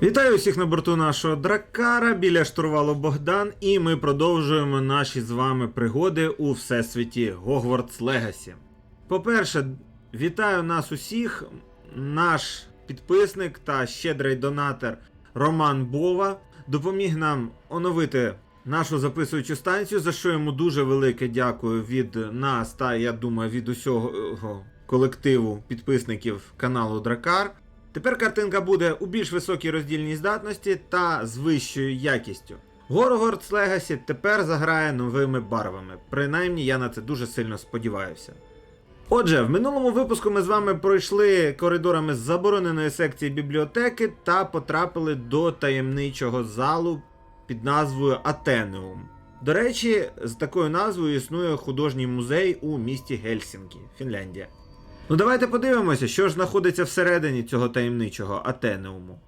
Вітаю усіх на борту нашого драккара, біля штурвалу Богдан, і ми продовжуємо наші з вами пригоди у всесвіті Hogwarts Legacy. По-перше, вітаю нас усіх, наш підписник та щедрий донатор Роман Бова допоміг нам оновити нашу записуючу станцію, за що йому дуже велике дякую від нас та, я думаю, від усього колективу підписників каналу Drakkar. Тепер картинка буде у більш високій роздільній здатності та з вищою якістю. Hogwarts Legacy тепер заграє новими барвами, принаймні я на це дуже сильно сподіваюся. Отже, в минулому випуску ми з вами пройшли коридорами з забороненої секції бібліотеки та потрапили до таємничого залу під назвою Атенеум. До речі, з такою назвою існує художній музей у місті Гельсінкі, Фінляндія. Ну давайте подивимося, що ж знаходиться всередині цього таємничого Атенеуму.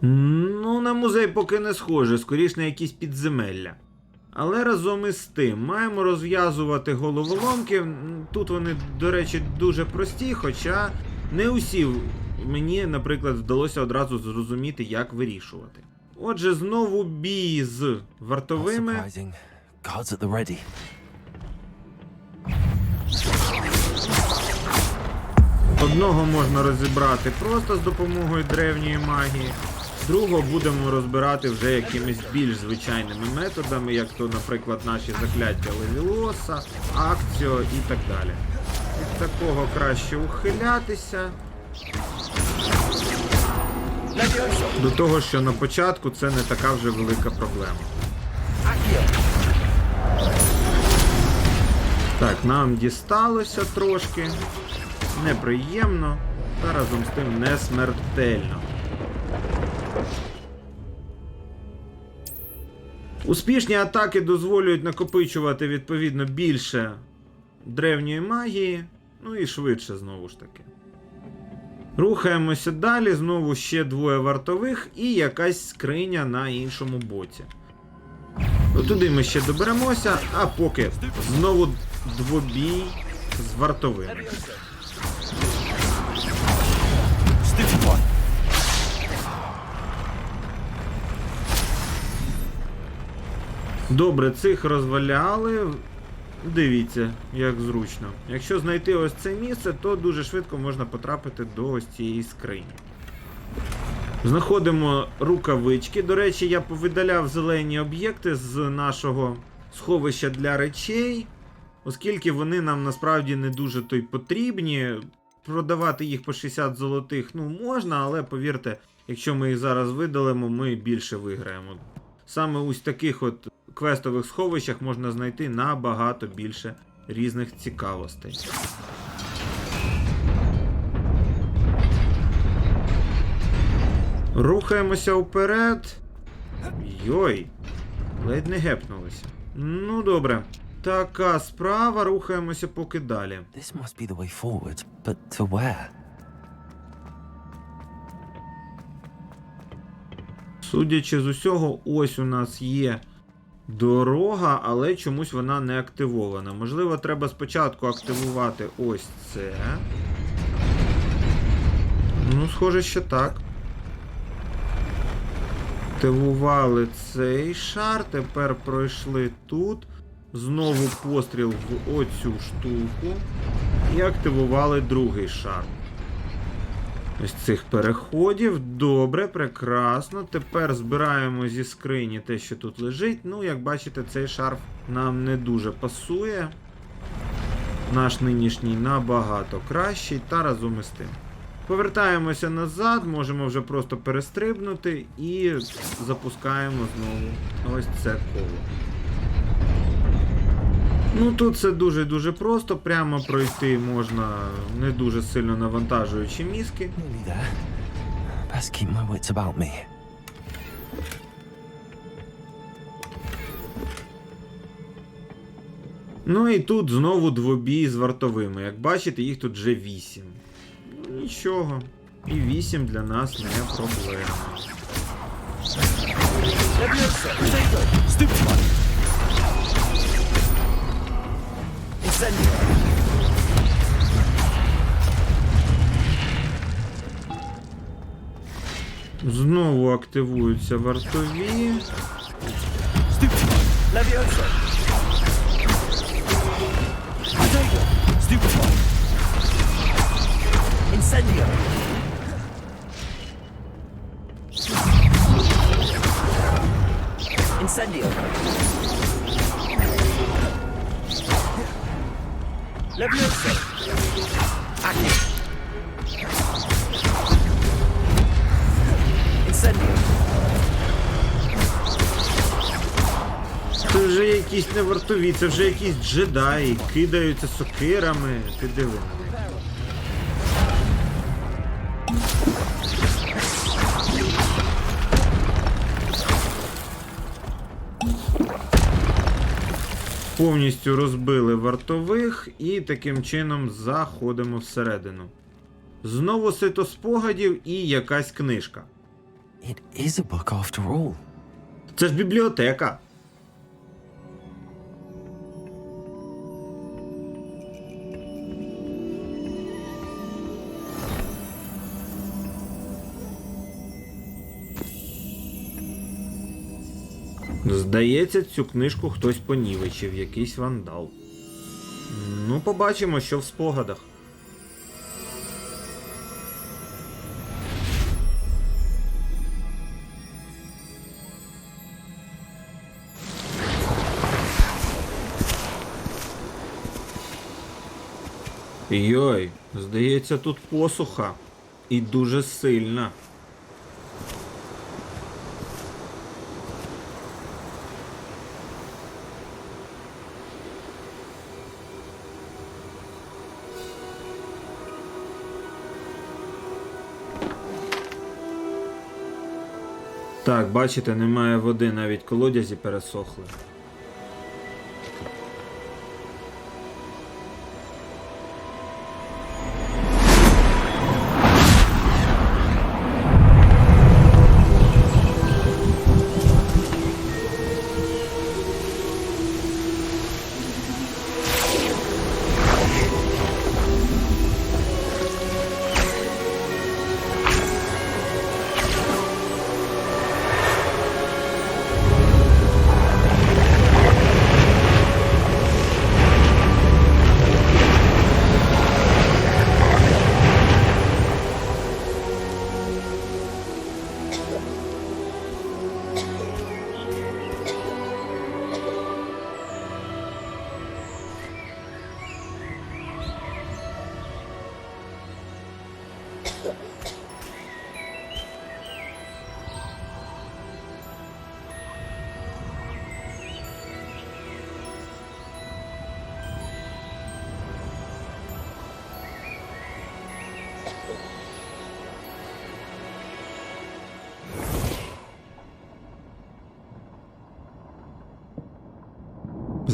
Ну, на музей поки не схоже, скоріш на якісь підземелля. Але разом із тим, маємо розв'язувати головоломки. Тут вони, до речі, дуже прості, хоча не усі мені, наприклад, вдалося одразу зрозуміти, як вирішувати. Отже, знову бій з вартовими. Guards at the ready. Одного можна розібрати просто з допомогою древньої магії, другого будемо розбирати вже якимись більш звичайними методами, як то, наприклад, наші закляття Левіоса, акціо і так далі. Від такого краще ухилятися. До того, що на початку це не така вже велика проблема. Так, нам дісталося трошки, неприємно, та разом з тим не смертельно. Успішні атаки дозволюють накопичувати відповідно більше древньої магії, ну і швидше знову ж таки. Рухаємося далі, знову ще двоє вартових і якась скриня на іншому боці. Туди ми ще доберемося, а поки знову двобій з вартовими. Добре, цих розваляли. Дивіться, як зручно. Якщо знайти ось це місце, то дуже швидко можна потрапити до ось цієї скрині. Знаходимо рукавички. До речі, я повидаляв зелені об'єкти з нашого сховища для речей, оскільки вони нам насправді не дуже то й потрібні. Продавати їх по 60 золотих, ну, можна, але повірте, якщо ми їх зараз видалимо, ми більше виграємо. Саме ось таких от квестових сховищах можна знайти набагато більше різних цікавостей. Рухаємося вперед. Йой, ледь не гепнулися. Ну добре, така справа, рухаємося поки далі. This must be the way forward, but to where? Судячи з усього, ось у нас є дорога, але чомусь вона не активована. Можливо, треба спочатку активувати ось це. Ну, схоже, що так. Активували цей шар, тепер пройшли тут. Знову постріл в оцю штуку. І активували другий шар. Ось цих переходів. Добре, прекрасно. Тепер збираємо зі скрині те, що тут лежить. Ну, як бачите, цей шарф нам не дуже пасує. Наш нинішній набагато кращий, та разом із тим. Повертаємося назад, можемо вже просто перестрибнути і запускаємо знову ось це коло. Ну тут все дуже-дуже просто, прямо пройти можна, не дуже сильно навантажуючи мізки. Best keep my wits about me. Ну і тут знову двобій з вартовими. Як бачите, їх тут вже 8. Нічого. І 8 для нас не проблема. активуються вартові. Levioso! Attenum! Stupefy! Incendio! Incendio! Levioso! Accio! Incendio! Це вже якісь не вартові, це вже якісь джедаї, кидаються сокирами. Ти диви на них. Повністю розбили вартових і таким чином заходимо всередину. Знову сито спогадів і якась книжка. It is a book after all. Це ж бібліотека. Здається, цю книжку хтось понівечив, якийсь вандал. Ну, побачимо, що в спогадах. Йой, здається, тут посуха. І дуже сильна. Так, бачите, немає води, навіть колодязі пересохли.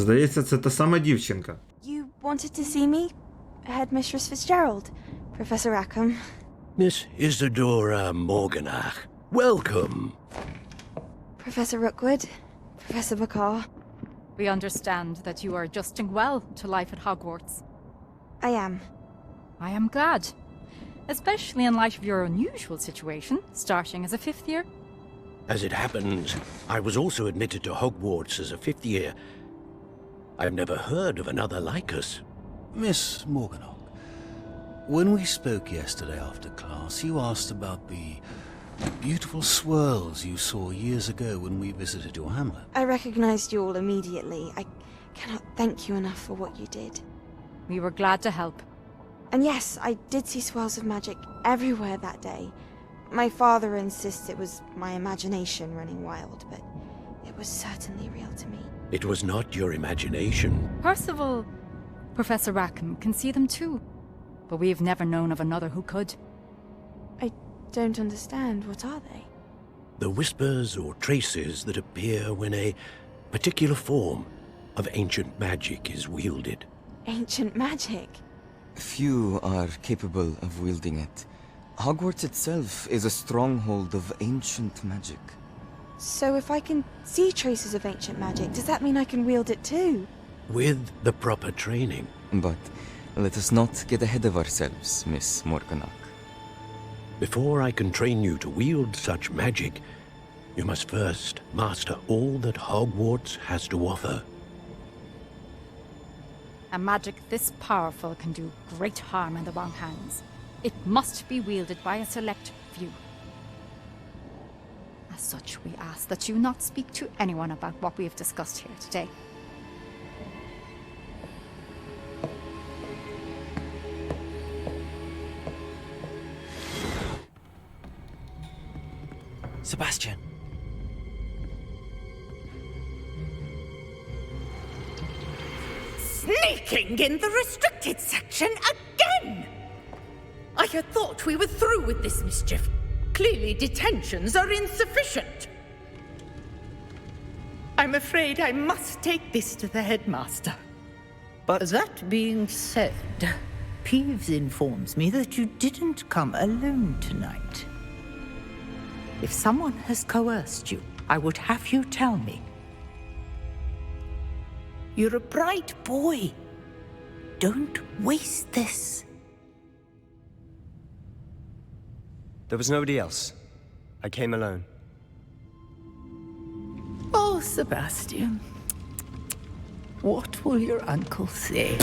Здається, це та сама дівчинка. You wanted to see me? Headmistress Fitzgerald, Professor Rackham. Miss Isadora Morganach, welcome. Professor Rookwood, Professor Bakar. We understand that you are adjusting well to life at Hogwarts. I am. I am glad, especially in light of your unusual situation, starting as a fifth year. As it happens, I was also admitted to Hogwarts as a fifth year. I've never heard of another like us. Miss Morganach, when we spoke yesterday after class, you asked about the beautiful swirls you saw years ago when we visited your hamlet. I recognized you all immediately. I cannot thank you enough for what you did. We were glad to help. And yes, I did see swirls of magic everywhere that day. My father insists it was my imagination running wild, but it was certainly real to me. It was not your imagination. Percival, Professor Rackham can see them too, but we've never known of another who could. I don't understand. What are they? The whispers or traces that appear when a particular form of ancient magic is wielded. Ancient magic? Few are capable of wielding it. Hogwarts itself is a stronghold of ancient magic. So if I can see traces of ancient magic, does that mean I can wield it too? With the proper training. But let us not get ahead of ourselves, Miss Morganach. Before I can train you to wield such magic, You must first master all that Hogwarts has to offer. A magic this powerful can do great harm in the wrong hands. It must be wielded by a select few. As such, we ask that you not speak to anyone about what we have discussed here today. Sebastian. Sneaking in the restricted section again! I had thought we were through with this mischief. Clearly detentions are insufficient. I'm afraid I must take this to the headmaster. But that being said, Peeves informs me that you didn't come alone tonight. If someone has coerced you, I would have you tell me. You're a bright boy. Don't waste this. There was nobody else. I came alone. Oh, Sebastian. What will your uncle say?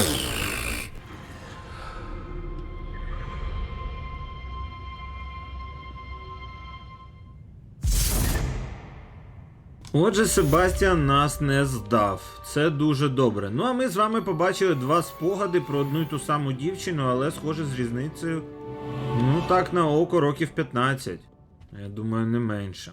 Отже, Себастьян нас не здав. Це дуже добре. Ну а ми з вами побачили два спогади про одну й ту саму дівчину, але схоже з різницею. Ну так на око років 15. Я думаю, не менше.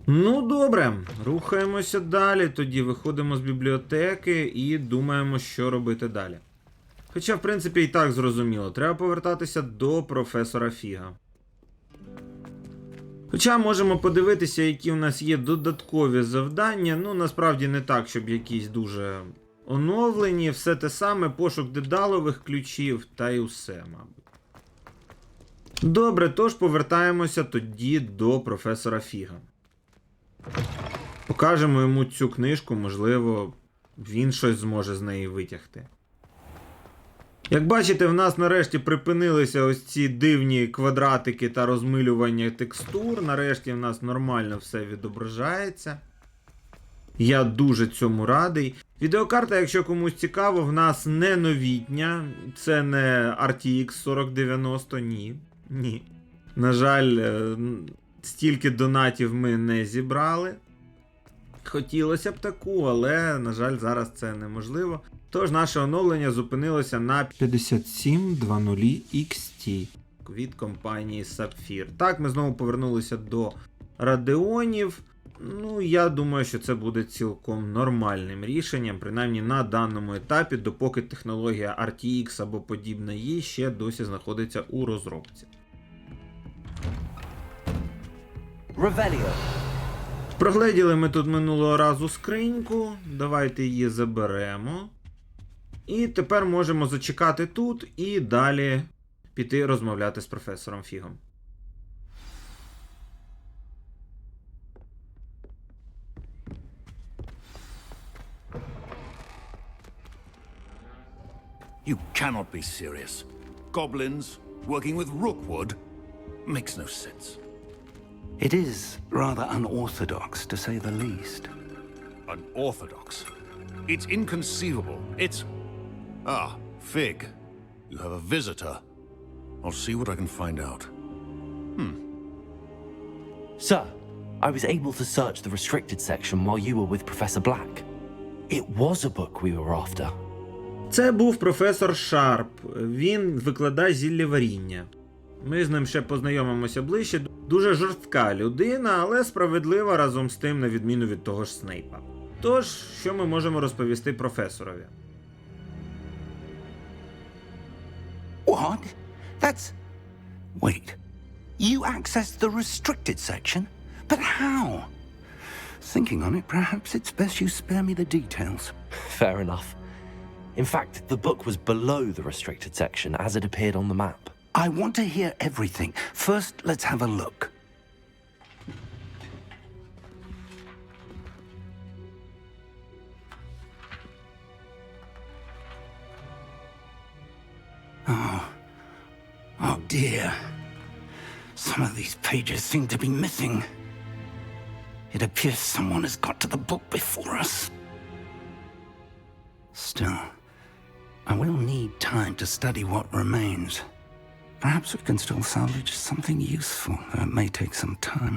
Ну добре, рухаємося далі. Тоді виходимо з бібліотеки і думаємо, що робити далі. Хоча, в принципі, і так зрозуміло. Треба повертатися до професора Фіга. Хоча можемо подивитися, які у нас є додаткові завдання. Ну, насправді не так, щоб якісь дуже оновлені. Все те саме, пошук дедалових ключів та й усе, мабуть. Добре, тож повертаємося тоді до професора Фіга. Покажемо йому цю книжку, можливо, він щось зможе з неї витягти. Як бачите, в нас нарешті припинилися ось ці дивні квадратики та розмилювання текстур. Нарешті в нас нормально все відображається. Я дуже цьому радий. Відеокарта, якщо комусь цікаво, в нас не новітня. Це не RTX 4090, ні. Ні. На жаль, стільки донатів ми не зібрали. Хотілося б таку, але, на жаль, зараз це неможливо. Тож наше оновлення зупинилося на 5700 XT від компанії Sapphire. Так, ми знову повернулися до Радеонів. Ну, я думаю, що це буде цілком нормальним рішенням, принаймні на даному етапі, допоки технологія RTX або подібна їй ще досі знаходиться у розробці. Revelio. Прогледіли ми тут минулого разу скриньку, давайте її заберемо. І тепер можемо зачекати тут і далі піти розмовляти з професором Фігом. You cannot be serious. Goblins working with Rookwood makes no sense. It is rather unorthodox, to say the least. Unorthodox? It's inconceivable. It's... Ah, Fig. You have a visitor. I'll see what I can find out. Sir, I was able to search the restricted section while you were with Professor Black. It was a book we were after. Це був професор Шарп. Він викладає зіллєваріння. Ми з ним ще познайомимося ближче. Дуже жорстка людина, але справедлива разом з тим, на відміну від того ж Снейпа. Тож, що ми можемо розповісти професорові? What? That's... Wait. You accessed the restricted section? But how? Thinking on it, perhaps it's best you spare me the details. Fair enough. In fact, the book was below the restricted section as it appeared on the map. I want to hear everything. First, let's have a look. Oh dear. Some of these pages seem to be missing. It appears someone has got to the book before us. Still, I will need time to study what remains. Perhaps we can still salvage something useful, though it may take some time.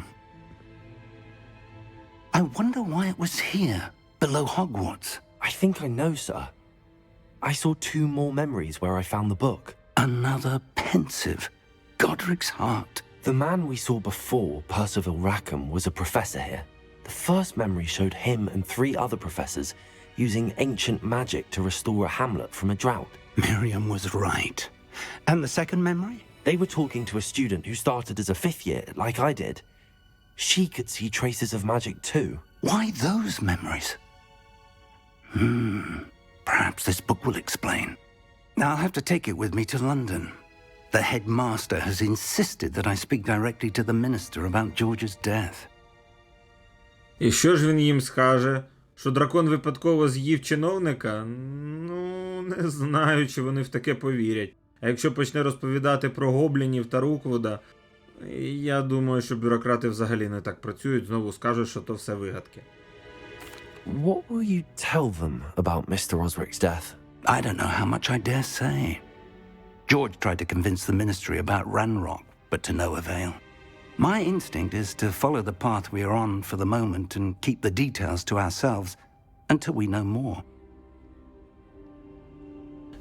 I wonder why it was here, below Hogwarts. I think I know, sir. I saw 2 more memories where I found the book. Another pensive, Godric's heart. The man we saw before, Percival Rackham, was a professor here. The first memory showed him and 3 other professors using ancient magic to restore a hamlet from a drought. Miriam was right. And the second memory? They were talking to a student who started as a 5th year, like I did. She could see traces of magic too. Why those memories? Perhaps this book will explain. Now I'll have to take it with me to London. The headmaster has insisted that I speak directly to the minister about George's death. І що ж він їм скаже? Що дракон випадково з'їв чиновника? Ну, не знаю, чи вони в таке повірять. А якщо почне розповідати про гоблінів та Руквуда, я думаю, що бюрократи взагалі не так працюють, знову скажуть, що то все вигадки. What will you tell them about Mr. Osric's death? I don't know how much I dare say. George tried to convince the ministry about Ranrock, but to no avail. My instinct is to follow the path we are on for the moment and keep the details to ourselves until we know more.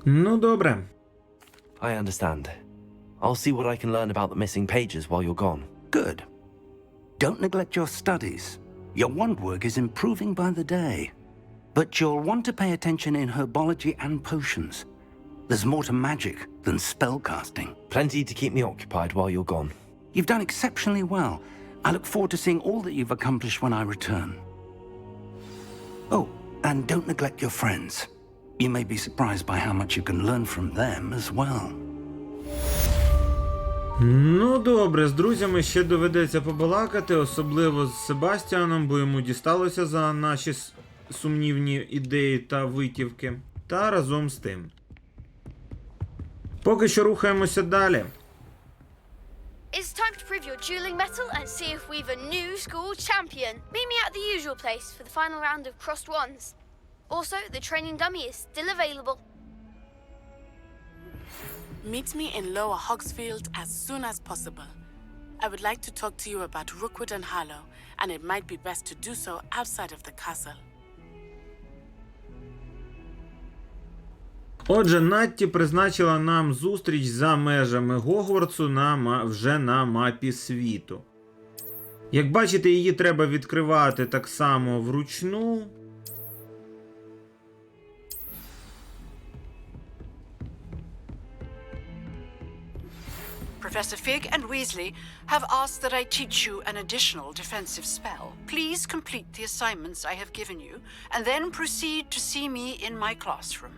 Ну, добре. I understand. I'll see what I can learn about the missing pages while you're gone. Good. Don't neglect your studies. Your wand work is improving by the day. But you'll want to pay attention in herbology and potions. There's more to magic than spellcasting. Plenty to keep me occupied while you're gone. You've done exceptionally well. I look forward to seeing all that you've accomplished when I return. Oh, and don't neglect your friends. You may be surprised by how much you can learn from them as well. Ну, добре, з друзями ще доведеться побалакати, особливо з Себастьяном, бо йому дісталося за наші сумнівні ідеї та витівки. Та разом з тим. Поки що рухаємося далі. It's time to prove your dueling mettle and see if we've a new school champion. Meet me at the usual place for the final round of crossed wands. Also, the training dummy is still available. Meet me in Lower Hogsfield as soon as possible. I would like to talk to you about Rookwood and Harlow, and it might be best to do so outside of the castle. Отже, Натті призначила нам зустріч за межами Гогвартсу вже на мапі світу. Як бачите, її треба відкривати так само вручну. Professor Fig and Weasley have asked that I teach you an additional defensive spell. Please complete the assignments I have given you, and then proceed to see me in my classroom.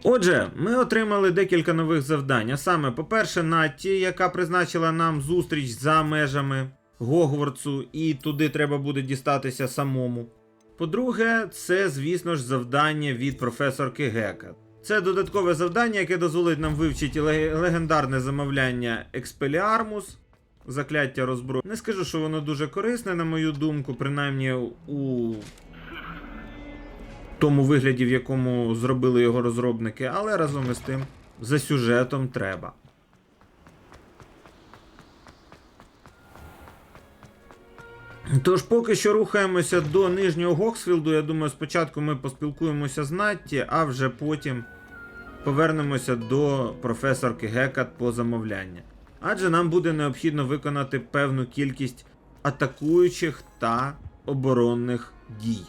Отже, ми отримали декілька нових завдань. А саме, по-перше, Натті, яка призначила нам зустріч за межами Гогвартсу, і туди треба буде дістатися самому. По-друге, це, звісно ж, завдання від професорки Гека. Це додаткове завдання, яке дозволить нам вивчити легендарне замовляння Експеліармус, закляття розброю. Не скажу, що воно дуже корисне, на мою думку, принаймні у тому вигляді, в якому зробили його розробники, але разом із тим за сюжетом треба. Тож поки що рухаємося до Нижнього Гоксфілду. Я думаю, спочатку ми поспілкуємося з Натті, а вже потім повернемося до професорки Гекат по замовляння. Адже нам буде необхідно виконати певну кількість атакуючих та оборонних дій.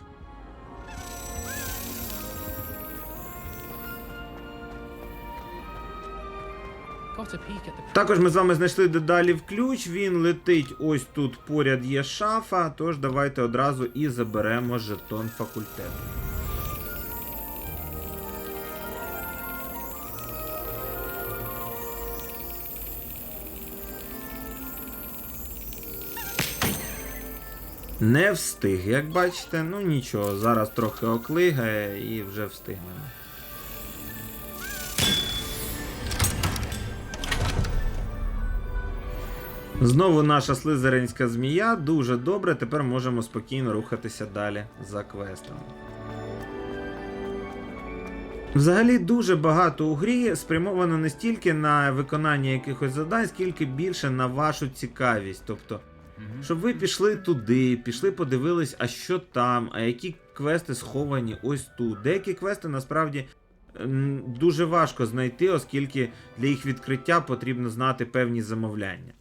Також ми з вами знайшли дедалі в ключ, він летить ось тут, поряд є шафа, тож давайте одразу і заберемо жетон факультету. Не встиг, як бачите, ну нічого, зараз трохи оклигає і вже встигнемо. Знову наша слизеринська змія. Дуже добре, тепер можемо спокійно рухатися далі за квестами. Взагалі дуже багато у грі спрямовано не стільки на виконання якихось завдань, скільки більше на вашу цікавість. Тобто, щоб ви пішли туди, пішли подивились, а що там, а які квести сховані ось тут. Деякі квести насправді дуже важко знайти, оскільки для їх відкриття потрібно знати певні замовляння.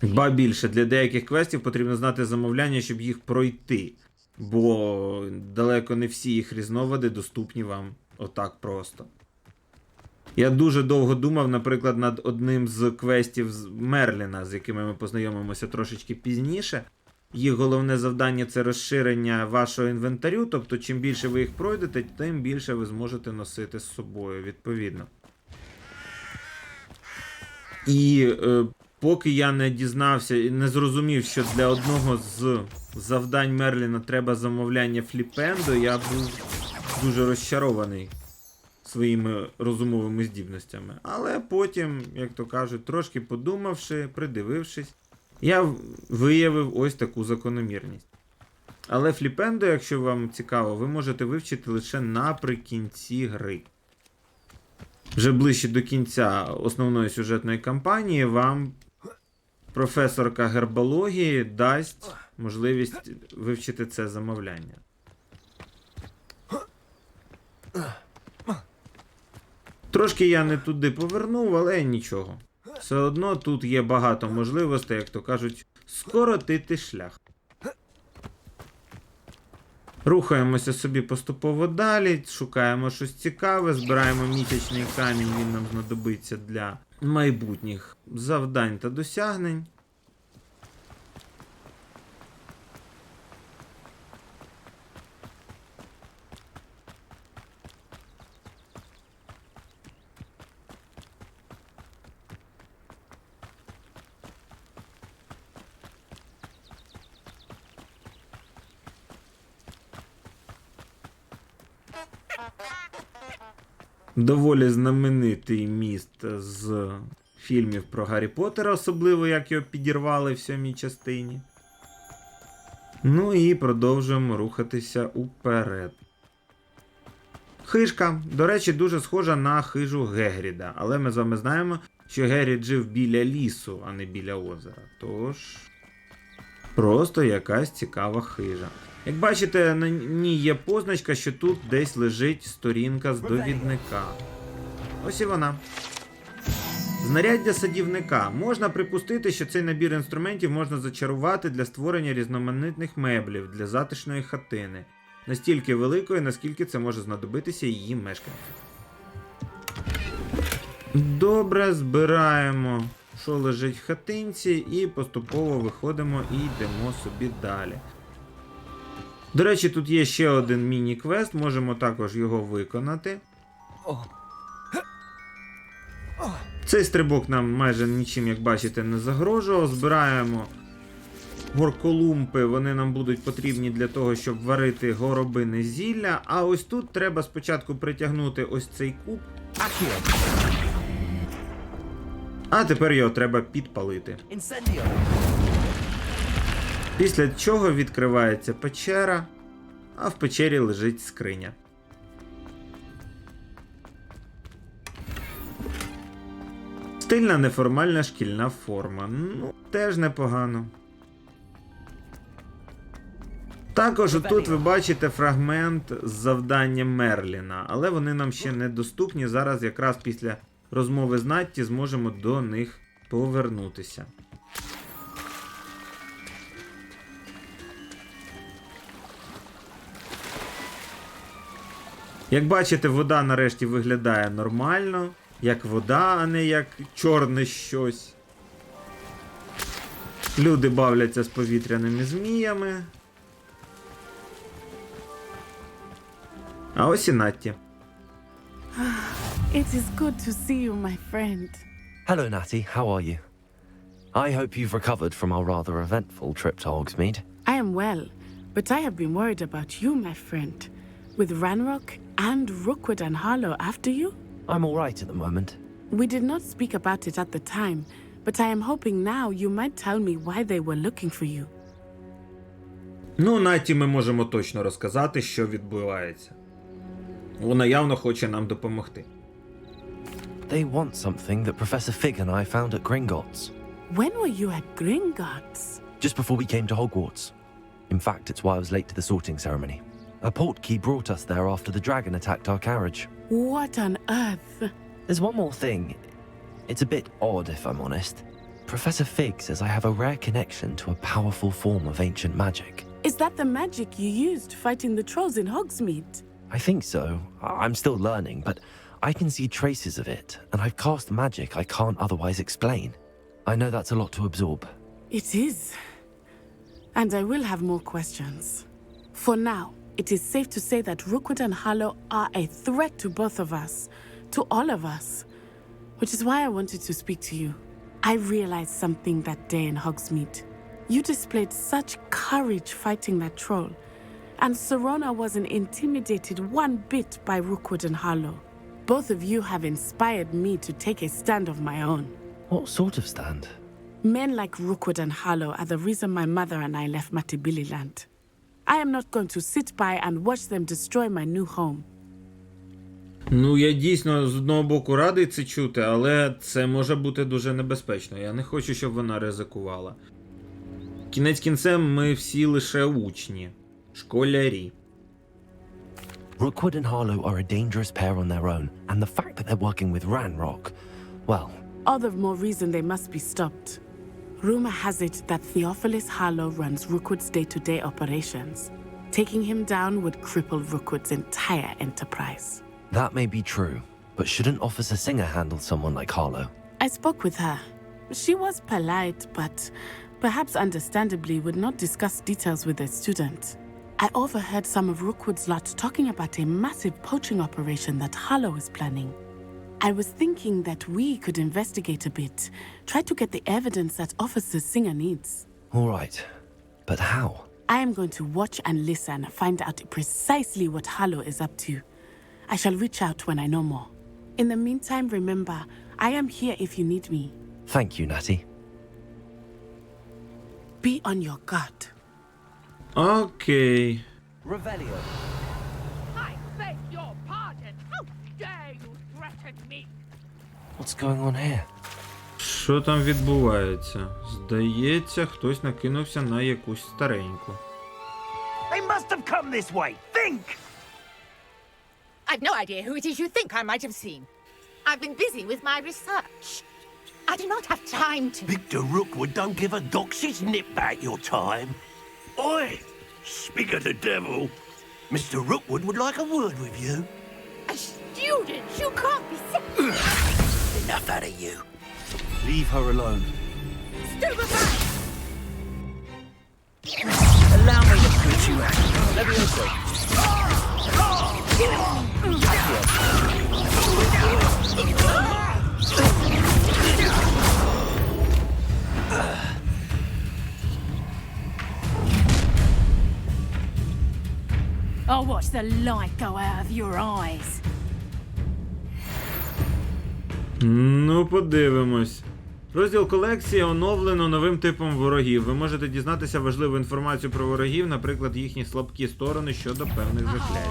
Ба більше, для деяких квестів потрібно знати замовляння, щоб їх пройти. Бо далеко не всі їх різновиди доступні вам отак просто. Я дуже довго думав, наприклад, над одним з квестів з Мерліна, з якими ми познайомимося трошечки пізніше. Їх головне завдання – це розширення вашого інвентарю, тобто чим більше ви їх пройдете, тим більше ви зможете носити з собою, відповідно. І поки я не дізнався і не зрозумів, що для одного з завдань Мерліна треба замовляння фліпендо, я був дуже розчарований своїми розумовими здібностями. Але потім, як то кажуть, трошки подумавши, придивившись, я виявив ось таку закономірність. Але фліпендо, якщо вам цікаво, ви можете вивчити лише наприкінці гри. Вже ближче до кінця основної сюжетної кампанії вам професорка гербології дасть можливість вивчити це замовляння. Трошки я не туди повернув, але нічого. Все одно тут є багато можливостей, як то кажуть, скоротити шлях. Рухаємося собі поступово далі, шукаємо щось цікаве, збираємо місячний камінь, він нам знадобиться для майбутніх завдань та досягнень. Доволі знаменитий міст з фільмів про Гаррі Поттера, особливо як його підірвали в 7-й частині. Ну і продовжуємо рухатися уперед. Хижка, до речі, дуже схожа на хижу Гегріда, але ми з вами знаємо, що Гегрід жив біля лісу, а не біля озера. Тож, просто якась цікава хижа. Як бачите, на ній є позначка, що тут десь лежить сторінка з довідника. Ось і вона. Знаряддя садівника. Можна припустити, що цей набір інструментів можна зачарувати для створення різноманітних меблів для затишної хатини. Настільки великої, наскільки це може знадобитися її мешканцям. Добре, збираємо, що лежить в хатинці, і поступово виходимо і йдемо собі далі. До речі, тут є ще один міні-квест, можемо також його виконати. Цей стрибок нам майже нічим, як бачите, не загрожував. Збираємо горколумпи, вони нам будуть потрібні для того, щоб варити горобине зілля. А ось тут треба спочатку притягнути ось цей куб. А тепер його треба підпалити. Після чого відкривається печера, а в печері лежить скриня. Стильна неформальна шкільна форма. Ну, теж непогано. Також тут ви бачите фрагмент з завданням Мерліна, але вони нам ще не доступні. Зараз якраз після розмови з Натті зможемо до них повернутися. Як бачите, вода нарешті виглядає нормально, як вода, а не як чорне щось. Люди бавляться з повітряними зміями. А ось і Натті. It is good to see you, my friend. Hello, Natty. How are you? I hope you've recovered from our rather eventful trip to Hogsmeade. I am well, but I have been worried about you, my friend. With Ranrock and Rukwood and Harlow after you? I'm all right at the moment. We did not speak about it at the time, but I am hoping now you might tell me why they were looking for you. Ну, Натті ми можемо точно розказати, що відбувається. Вона явно хоче нам допомогти. They want something that Professor Fig and I found at Gringotts. When were you at Gringotts? Just before we came to Hogwarts. In fact, it's why I was late to the sorting ceremony. A portkey brought us there after the dragon attacked our carriage. What on earth? There's one more thing. It's a bit odd, if I'm honest. Professor Fig says I have a rare connection to a powerful form of ancient magic. Is that the magic you used fighting the trolls in Hogsmeade? I think so. I'm still learning, but I can see traces of it, and I've cast magic I can't otherwise explain. I know that's a lot to absorb. It is. And I will have more questions. For now, it is safe to say that Rukwood and Harlow are a threat to both of us, to all of us, which is why I wanted to speak to you. I realized something that day in Hogsmeade. You displayed such courage fighting that troll, and Serona wasn't intimidated one bit by Rukwood and Harlow. Both of you have inspired me to take a stand of my own. What sort of stand? Men like Rukwood and Harlow are the reason my mother and I left Mattibili-land. I am not going to sit by and watch them destroy my new home. Ну, я дійсно з одного боку радий це чути, але це може бути дуже небезпечно. Я не хочу, щоб вона ризикувала. Кінець кінцем ми всі лише учні, школярі. Rukwood and Harlow are a dangerous pair on their own, and the fact that they're working with Ranrock, well... All the more reason they must be stopped. Rumor has it that Theophilus Harlow runs Rookwood's day-to-day operations. Taking him down would cripple Rookwood's entire enterprise. That may be true, but shouldn't Officer Singer handle someone like Harlow? I spoke with her. She was polite, but perhaps understandably would not discuss details with a student. I overheard some of Rookwood's lot talking about a massive poaching operation that Harlow is planning. I was thinking that we could investigate a bit, try to get the evidence that Officer Singer needs. All right, but how? I am going to watch and listen, find out precisely what Harlow is up to. I shall reach out when I know more. In the meantime, remember, I am here if you need me. Thank you, Natty. Be on your guard. Окей. Revelio. I beg your pardon. How dare you threaten me? What's going on here? Що там відбувається? Здається, хтось накинувся на якусь стареньку. They must have come this way. Think! I've no idea who it is you think I might have seen. I've been busy with my research. I do not have time to... Victor Rookwood don't give a doxy's nip back your time. Oi! Speak of the devil. Mr. Rookwood would like a word with you. A student? You can't be... Enough out of you. Leave her alone. Stupefy! Allow me to put you out. Levioso. I'll watch the light go out of your eyes. Ну, подивимось. Розділ колекції оновлено новим типом ворогів. Ви можете дізнатися важливу інформацію про ворогів, наприклад, їхні слабкі сторони щодо певних заклять.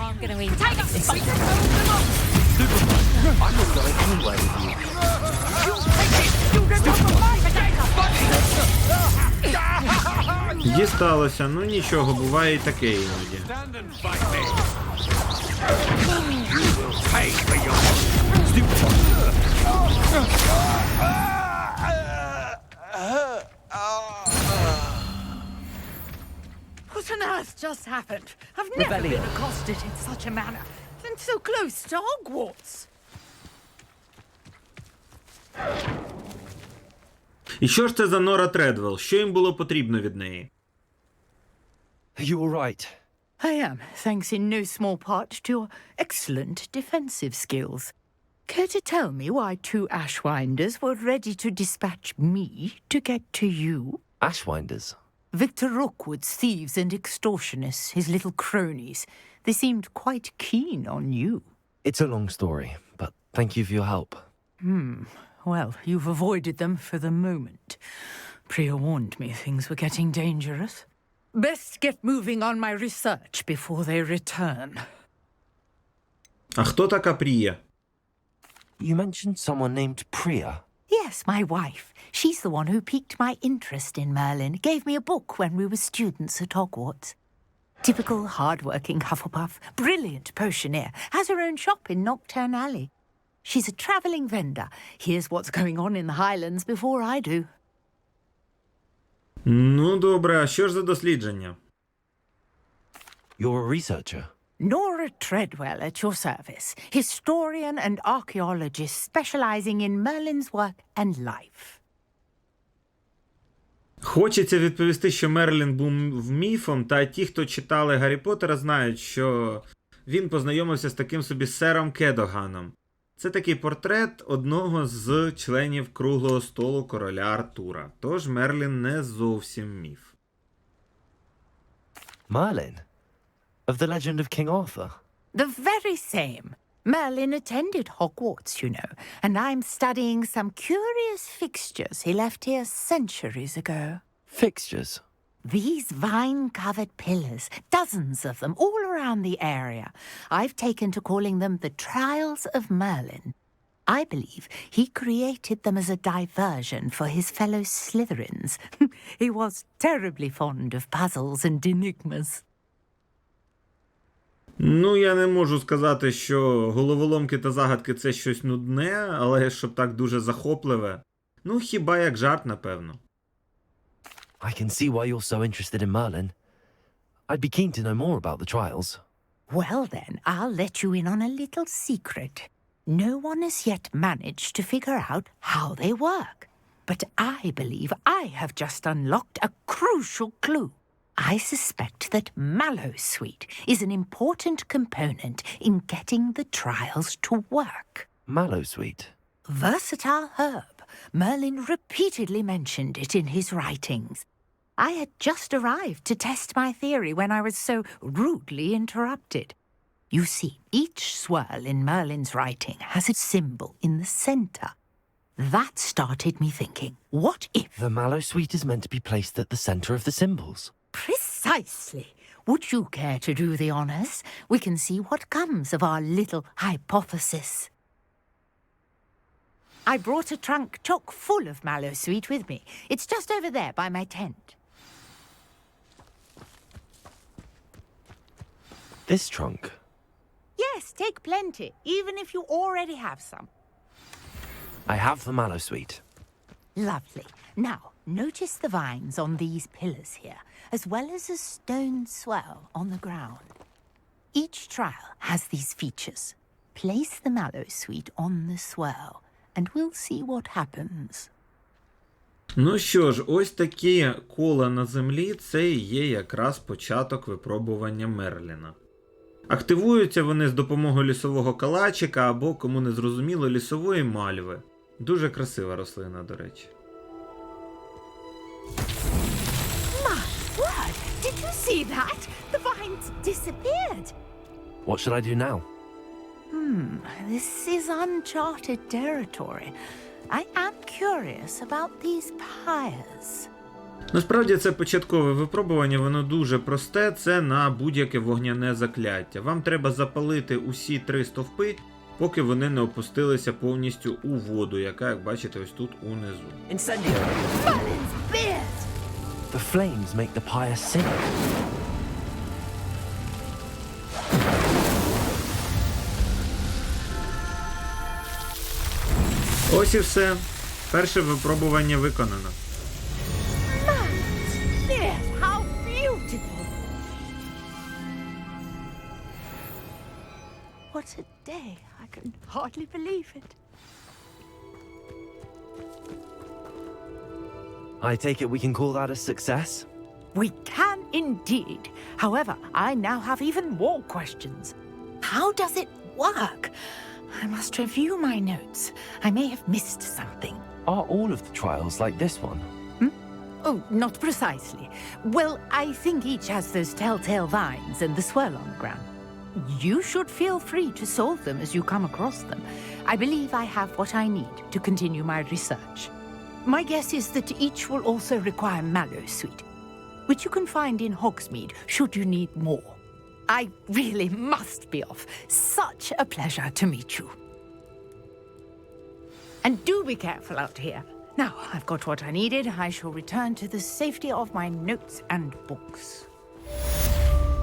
Дісталося, ну нічого, буває і таке іноді. What on earth just happened? I've never been accosted in such a manner, and so close to Hogwarts. І що ж це за Нора Тредвел? Що їм було потрібно від неї? Are you all right? I am, thanks in no small part to your excellent defensive skills. Care to tell me why two Ashwinders were ready to dispatch me to get to you? Ashwinders? Victor Rookwood's thieves and extortionists, his little cronies. They seemed quite keen on you. It's a long story, but thank you for your help. Well, you've avoided them for the moment. Priya warned me things were getting dangerous. Best get moving on my research before they return. А хто така Прія? You mentioned someone named Priya. Yes, my wife. She's the one who piqued my interest in Merlin, gave me a book when we were students at Hogwarts. Typical hard-working Hufflepuff, brilliant potioneer, has her own shop in Nocturne Alley. She's a travelling vendor. Hears what's going on in the Highlands before I do. Ну, добре, а що ж за дослідження? You're a researcher. Nora Tredwell at your service, historian and archaeologist specializing in Merlin's work and life. Хочеться відповісти, що Мерлін був міфом, та ті, хто читали Гаррі Поттера, знають, що він познайомився з таким собі сером Кедоганом. Це такий портрет одного з членів круглого столу короля Артура. Тож Мерлін не зовсім міф. Merlin? Of the legend of King Arthur? The very same. Merlin attended Hogwarts, you know, and I'm studying some curious fixtures he left here centuries ago. Fixtures? These vine-covered pillars, dozens of them, all around the area. I've taken to calling them the Trials of Merlin. I believe he created them as a diversion for his fellow Slytherins. He was terribly fond of puzzles and enigmas. Ну, я не можу сказати, що головоломки та загадки – це щось нудне, але щоб так дуже захопливе. Ну, хіба як жарт, напевно. I can see why you're so interested in Merlin. I'd be keen to know more about the trials. Well then, I'll let you in on a little secret. No one has yet managed to figure out how they work. But I believe I have just unlocked a crucial clue. I suspect that Mallowsweet is an important component in getting the trials to work. Mallowsweet? Versatile herb. Merlin repeatedly mentioned it in his writings. I had just arrived to test my theory when I was so rudely interrupted. You see, each swirl in Merlin's writing has a symbol in the center. That started me thinking, what if... The Mallowsweet is meant to be placed at the center of the symbols. Precisely. Would you care to do the honors? We can see what comes of our little hypothesis. I brought a trunk chock full of Mallowsweet with me. It's just over there by my tent. This trunk? Yes, take plenty, even if you already have some. I have the Mallowsweet. Lovely. Now, notice the vines on these pillars here, as well as a stone swell on the ground. Each trial has these features. Place the Mallowsweet on the swell, and we'll see what happens. Ну що ж, ось такі кола на землі – це і є якраз початок випробування Мерліна. Активуються вони з допомогою лісового калачика або, кому не зрозуміло, лісової мальви. Дуже красива рослина, до речі. My word! Did you see that? The vines disappeared! What should I do now? This is uncharted territory. I am curious about these pyres. Насправді це початкове випробування, воно дуже просте, це на будь-яке вогняне закляття. Вам треба запалити усі 3 стовпи, поки вони не опустилися повністю у воду, яка, як бачите, ось тут унизу. Merlin's beard! The flames make the pyre sing. Ось і все. Перше випробування виконано. Merlin's beard! How beautiful! What a day! I can hardly believe it. I take it we can call that a success? We can indeed. However, I now have even more questions. How does it work? I must review my notes. I may have missed something. Are all of the trials like this one? Oh, not precisely. Well, I think each has those telltale vines and the swirl on the ground. You should feel free to solve them as you come across them. I believe I have what I need to continue my research. My guess is that each will also require mallow sweet, which you can find in Hogsmeade should you need more. I really must be off. Such a pleasure to meet you. And do be careful out here. Now I've got what I needed, I shall return to the safety of my notes and books.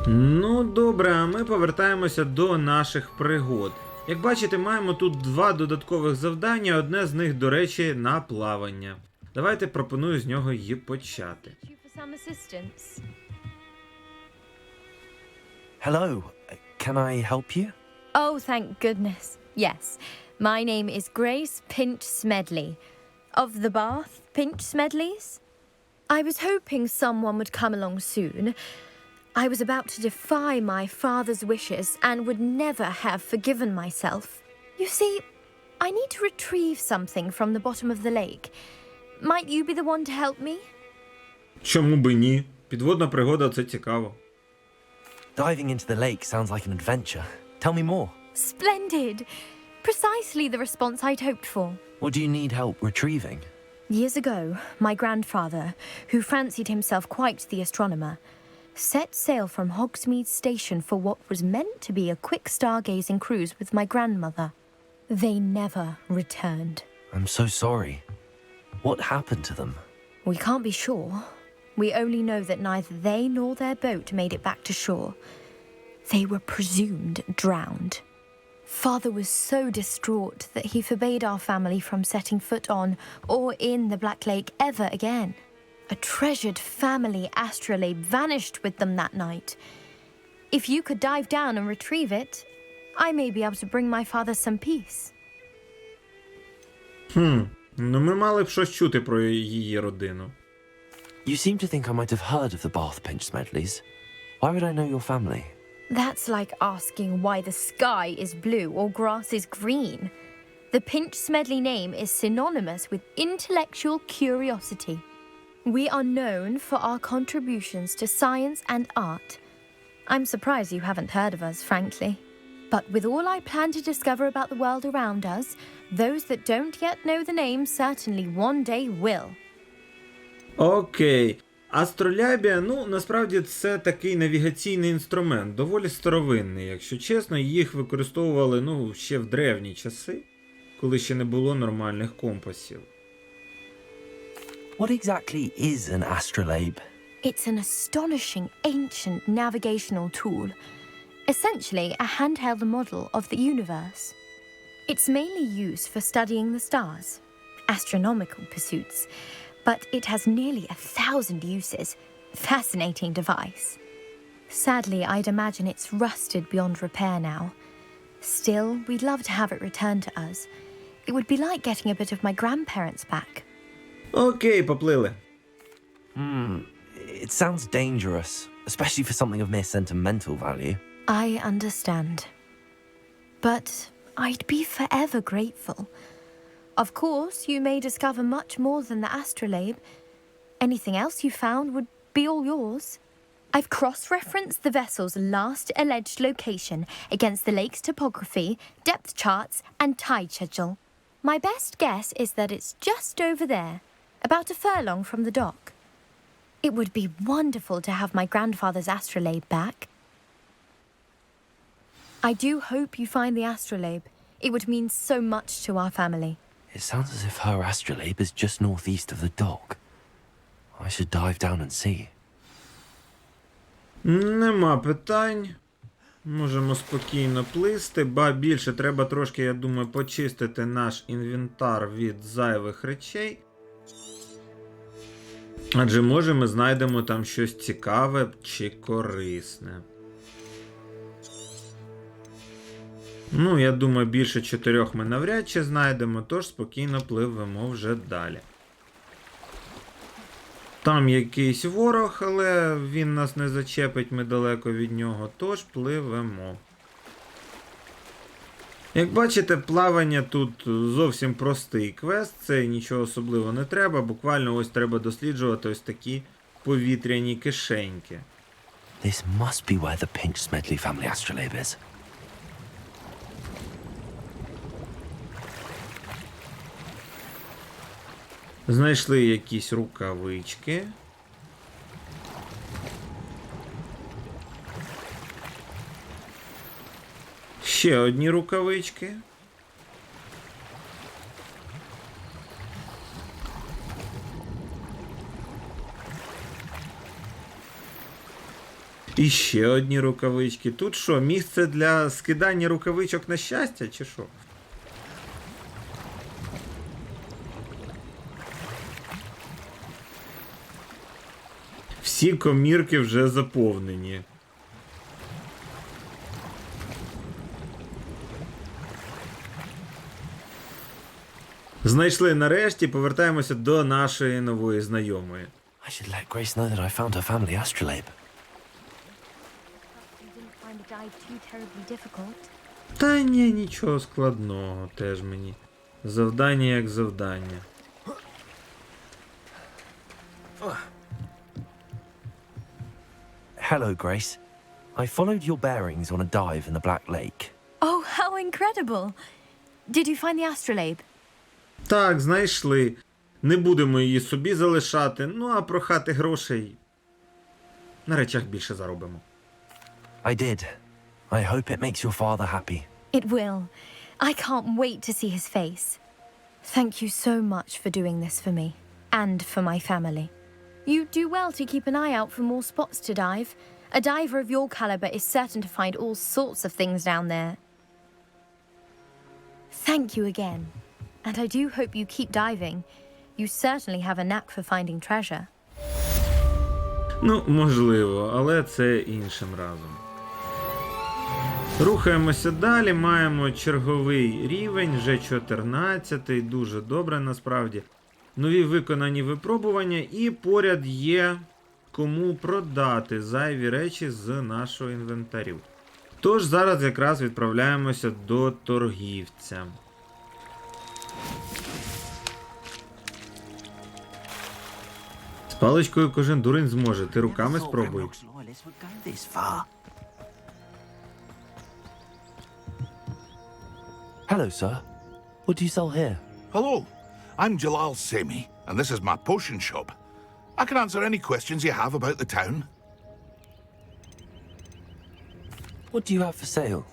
Ну, добре, а ми повертаємося до наших пригод. Як бачите, маємо тут 2 додаткових завдання, одне з них, до речі, на плавання. Давайте пропоную з нього її почати. Hello, can I help you? Oh, thank goodness. Yes. My name is Grace Pinch Smedley. Of the Bath Pinch Smedleys? I was hoping someone would come along soon. I was about to defy my father's wishes and would never have forgiven myself. You see, I need to retrieve something from the bottom of the lake. Might you be the one to help me? Чому би ні? Підводна пригода – це цікаво. Diving into the lake sounds like an adventure. Tell me more. Splendid! Precisely the response I'd hoped for. What do you need help retrieving? Years ago, my grandfather, who fancied himself quite the astronomer, set sail from Hogsmeade Station for what was meant to be a quick stargazing cruise with my grandmother. They never returned. I'm so sorry. What happened to them? We can't be sure. We only know that neither they nor their boat made it back to shore. They were presumed drowned. Father was so distraught that he forbade our family from setting foot on or in the Black Lake ever again. A treasured family astrolabe vanished with them that night. If you could dive down and retrieve it, I may be able to bring my father some peace. Ну ми мали б щось чути про її родину. You seem to think I might have heard of the Bath Pinch Smedleys. Why would I know your family? That's like asking why the sky is blue or grass is green. The Pinch Smedley name is synonymous with intellectual curiosity. We are known for our contributions to science and art. I'm surprised you haven't heard of us, frankly. But with all I plan to discover about the world around us, those that don't yet know the name certainly one day will. Окей. Астролябія, ну, насправді це такий навігаційний інструмент, доволі старовинний, якщо чесно, їх використовували, ну, ще в древні часи, коли ще не було нормальних компасів. What exactly is an astrolabe? It's an astonishing ancient navigational tool, essentially a handheld model of the universe. It's mainly used for studying the stars, astronomical pursuits, but it has nearly 1,000 uses. Fascinating device. Sadly, I'd imagine it's rusted beyond repair now. Still, we'd love to have it returned to us. It would be like getting a bit of my grandparents back. Окей, поплили. It sounds dangerous, especially for something of mere sentimental value. I understand. But I'd be forever grateful. Of course, you may discover much more than the astrolabe. Anything else you found would be all yours. I've cross-referenced the vessel's last alleged location against the lake's topography, depth charts, and tide schedule. My best guess is that it's just over there, about a furlong from the dock. It would be wonderful to have my grandfather's astrolabe back. I do hope you find the astrolabe. It would mean so much to our family. It sounds as if her astrolabe is just northeast of the dock. I should dive down and see. Нема питань. Можемо спокійно плисти, ба більше треба трошки, я думаю, почистити наш інвентар від зайвих речей. Адже може ми знайдемо там щось цікаве чи корисне. Ну, я думаю, більше 4 ми навряд чи знайдемо, тож спокійно пливемо вже далі. Там якийсь ворог, але він нас не зачепить, ми далеко від нього, тож пливемо. Як бачите, плавання тут зовсім простий квест, це нічого особливого не треба, буквально ось треба досліджувати ось такі повітряні кишеньки. This must be where the Pinch Smedley family astrolabe is. Знайшли якісь рукавички. Ще одні рукавички. І ще одні рукавички. Тут що, місце для скидання рукавичок на щастя, чи що? Всі комірки вже заповнені. Знайшли нарешті, повертаємося до нашої нової знайомої. I should let Grace know that I found her family astrolabe. Та ні, нічого складного теж мені. Завдання як завдання. Hello, Grace. I followed your bearings on a dive in the Black Lake. Oh, how incredible! Did you find the astrolabe? Так, знайшли. Не будемо її собі залишати, ну а прохати грошей на речах більше заробимо. I did. I hope it makes your father happy. It will. I can't wait to see his face. Thank you so much for doing this for me. And for my family. You do well to keep an eye out for more spots to dive. A diver of your caliber is certain to find all sorts of things down there. Thank you again. And I do hope you keep diving. You certainly have a knack for finding treasure. Ну, можливо, але це іншим разом. Рухаємося далі, маємо черговий рівень, вже 14-й, дуже добре насправді. Нові виконані випробування і поряд є кому продати зайві речі з нашого інвентарю. Тож зараз якраз відправляємося до торгівця. З паличкою кожен дурень зможе, ти руками спробуй. Hello, sir. What do you sell here? Hello, I'm Jalal Semi, and this is my potion shop. I can answer any questions you have about the town. What do you have for sale?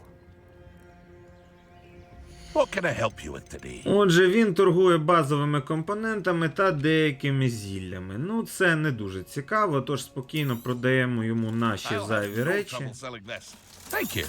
What can I help you with today? Отже, він торгує базовими компонентами та деякими зіллями. Ну, це не дуже цікаво, тож спокійно продаємо йому наші зайві речі. Thank you.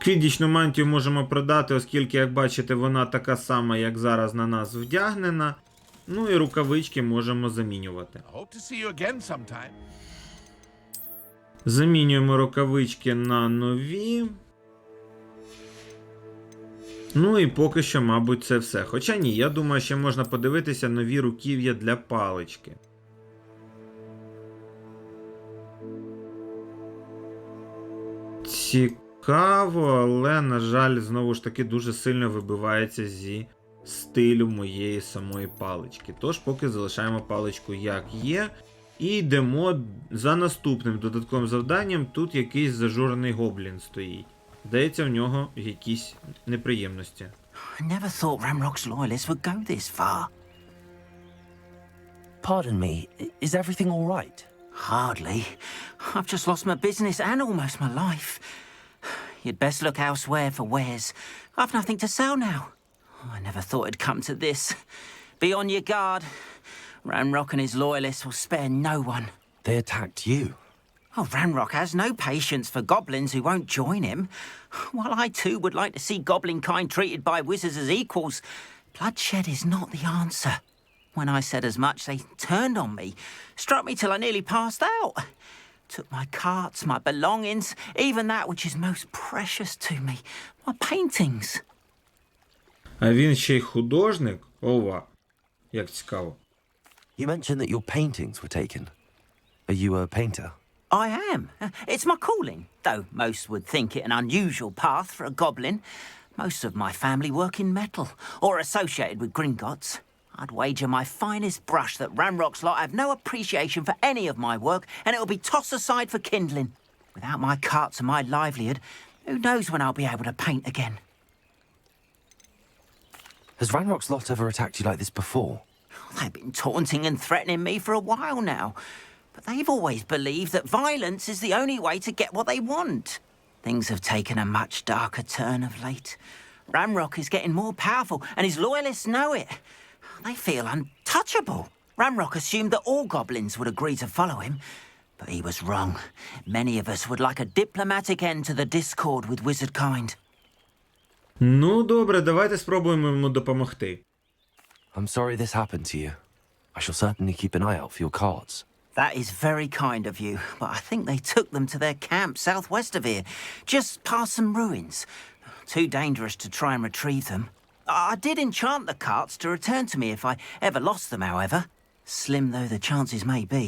Квіддічну мантію можемо продати, оскільки, як бачите, вона така сама, як зараз на нас вдягнена. Ну і рукавички можемо замінювати. Замінюємо рукавички на нові. Ну і поки що, мабуть, це все. Хоча ні, я думаю, ще можна подивитися нові руків'я для палички. Цікаво, але, на жаль, знову ж таки дуже сильно вибивається зі стилю моєї самої палички. Тож поки залишаємо паличку як є. І йдемо за наступним додатковим завданням. Тут якийсь зажурений гоблін стоїть. Здається, в нього якісь неприємності. I never thought Ramrock's loyalists would go this far. Pardon me, is everything all right? Hardly. I've just lost my business and almost my life. You'd best look elsewhere for wares. I've nothing to sell now. I never thought it'd come to this. Be on your guard. Ranrock and his loyalists will spare no one. They attacked you. Oh, Ranrock has no patience for goblins who won't join him. While I too would like to see goblin kind treated by wizards as equals, bloodshed is not the answer. When I said as much, they turned on me, struck me till I nearly passed out. Took my carts, my belongings, even that which is most precious to me, my paintings. А він ще й художник? Ова, як цікаво. You mentioned that your paintings were taken. Are you a painter? I am. It's my calling, though most would think it an unusual path for a goblin. Most of my family work in metal, or associated with Gringotts. I'd wager my finest brush that Ranrock's lot have no appreciation for any of my work, and it'll be tossed aside for kindling. Without my carts and my livelihood, who knows when I'll be able to paint again. Has Ranrock's lot ever attacked you like this before? They've been taunting and threatening me for a while now. But they've always believed that violence is the only way to get what they want. Things have taken a much darker turn of late. Ranrock is getting more powerful, and his loyalists know it. They feel untouchable. Ranrock assumed that all goblins would agree to follow him, but he was wrong. Many of us would like a diplomatic end to the discord with wizard kind. Ну, добре, давайте спробуємо йому допомогти. I'm sorry this happened to you. I shall certainly keep an eye out for your cards. That is very kind of you, but I think they took them to their camp southwest of here, just past some ruins. Too dangerous to try and retrieve them. I did enchant the carts to return to me if I ever lost them, however. Slim though the chances may be,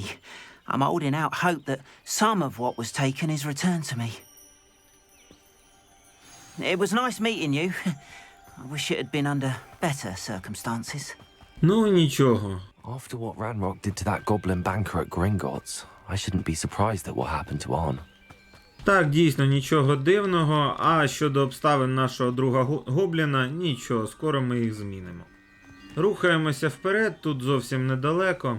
I'm holding out hope that some of what was taken is returned to me. It was nice meeting you. I wish it had been under better circumstances. Ну, нічого. After what Ranrock did to that goblin banker at Gringotts, I shouldn't be surprised at what happened to Arn. Так, дійсно, нічого дивного. А щодо обставин нашого друга гобліна, нічого, скоро ми їх змінимо. Рухаємося вперед, тут зовсім недалеко.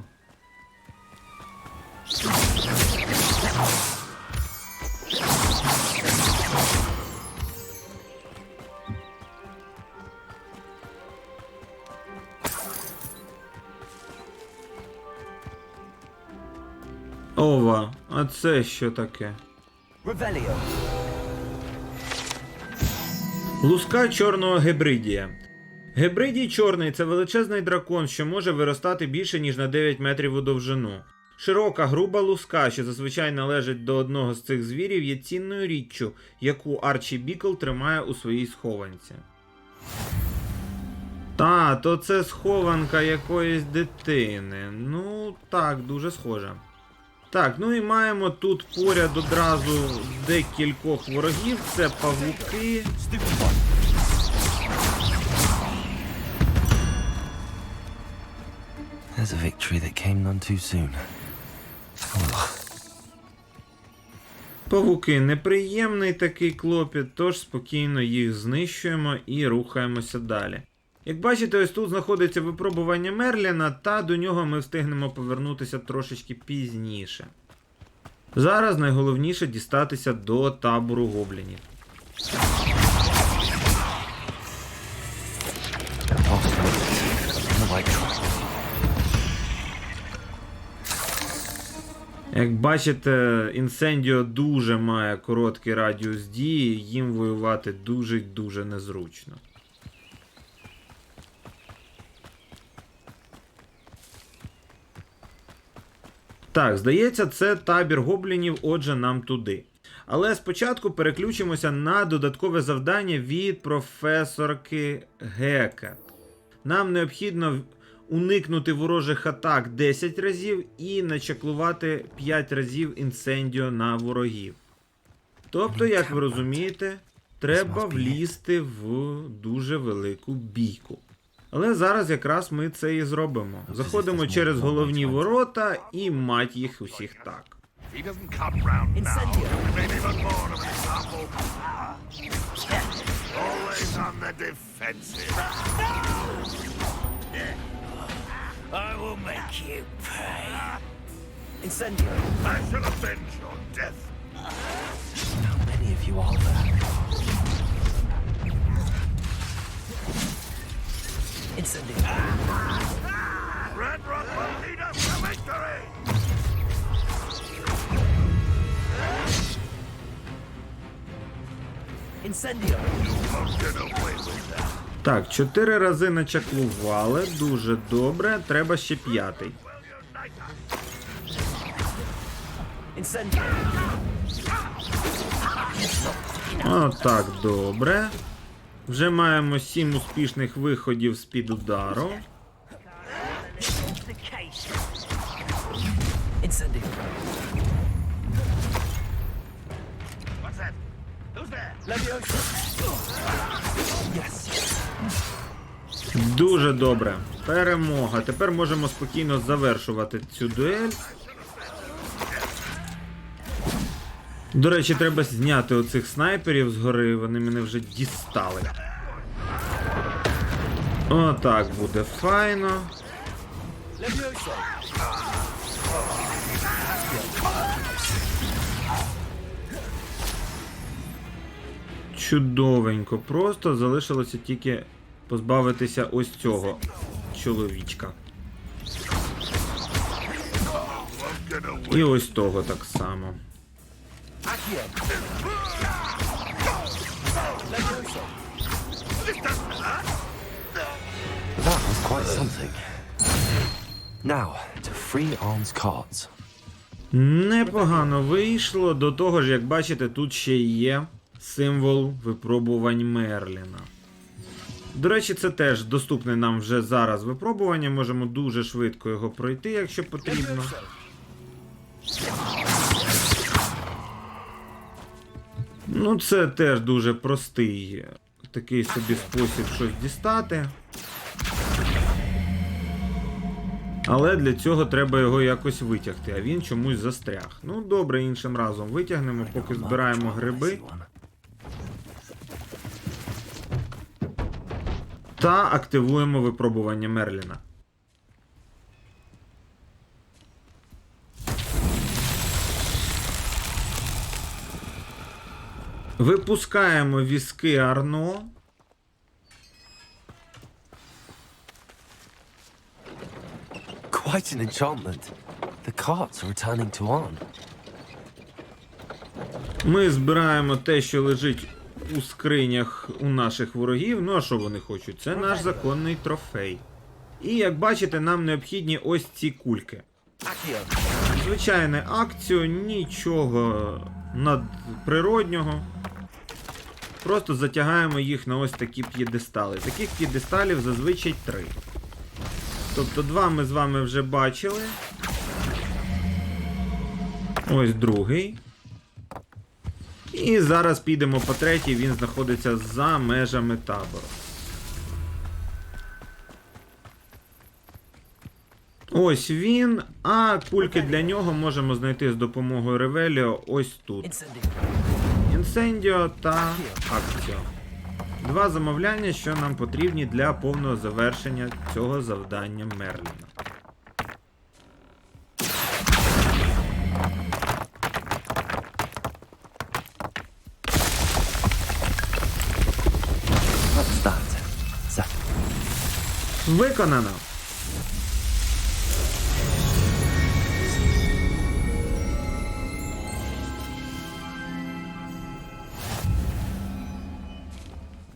Ова, а це що таке? Луска чорного гебридія. Гебридій чорний – це величезний дракон, що може виростати більше, ніж на 9 метрів у довжину. Широка, груба луска, що зазвичай належить до одного з цих звірів, є цінною річчю, яку Арчі Бікл тримає у своїй схованці. Та, то це схованка якоїсь дитини. Ну, так, дуже схоже. Так, ну і маємо тут поряд одразу декількох ворогів. Це павуки. There's a victory that came none too soon. Павуки неприємний такий клопіт, тож спокійно їх знищуємо і рухаємося далі. Як бачите, ось тут знаходиться випробування Мерліна, та до нього ми встигнемо повернутися трошечки пізніше. Зараз найголовніше дістатися до табору гоблінів. Як бачите, інсендіо дуже має короткий радіус дії, їм воювати дуже незручно. Так, здається, це табір гоблінів, отже нам туди. Але спочатку переключимося на додаткове завдання від професорки Гекет. Нам необхідно уникнути ворожих атак 10 разів і начаклувати 5 разів інсендіо на ворогів. Тобто, як ви розумієте, треба влізти в дуже велику бійку. Але зараз якраз ми це і зробимо. Заходимо через головні ворота і мать їх усіх так. I will make you pay. Incendio. I shall avenge your death. How many of you are there? Incendio. Red Rock will lead us to victory. Incendio. You won't get away with that. Так, 4 рази начаклували, дуже добре, треба ще 5-й. Отак, добре. Вже маємо 7 успішних виходів з-під удару. Дуже добре. Перемога. Тепер можемо спокійно завершувати цю дуель. До речі, треба зняти оцих снайперів згори, вони мене вже дістали. Отак буде файно. Чудовенько. Просто залишилося тільки позбавитися ось цього чоловічка. І ось того так само. That was quite something. Now, to free Arm's cards. Непогано вийшло. До того ж, як бачите, тут ще є символ випробувань Мерліна. До речі, це теж доступне нам вже зараз випробування. Можемо дуже швидко його пройти, якщо потрібно. Ну, це теж дуже простий такий собі спосіб щось дістати. Але для цього треба його якось витягти, а він чомусь застряг. Ну, добре, іншим разом витягнемо, поки збираємо гриби. Та активуємо випробування Мерліна. Випускаємо візки Арно. Quite an enchantment. The carts are returning to Arn. Ми збираємо те, що лежить у скринях у наших ворогів. Ну а що вони хочуть? Це наш законний трофей. І як бачите, нам необхідні ось ці кульки. Звичайне акціо, нічого надприроднього. Просто затягаємо їх на ось такі п'єдестали. Таких п'єдесталів зазвичай 3. Тобто 2 ми з вами вже бачили. Ось другий. І зараз підемо по третій, він знаходиться за межами табору. Ось він, а кульки для нього можемо знайти з допомогою Ревеліо ось тут. Інсендіо та акціо. 2 замовляння, що нам потрібні для повного завершення цього завдання Мерліна. Виконано!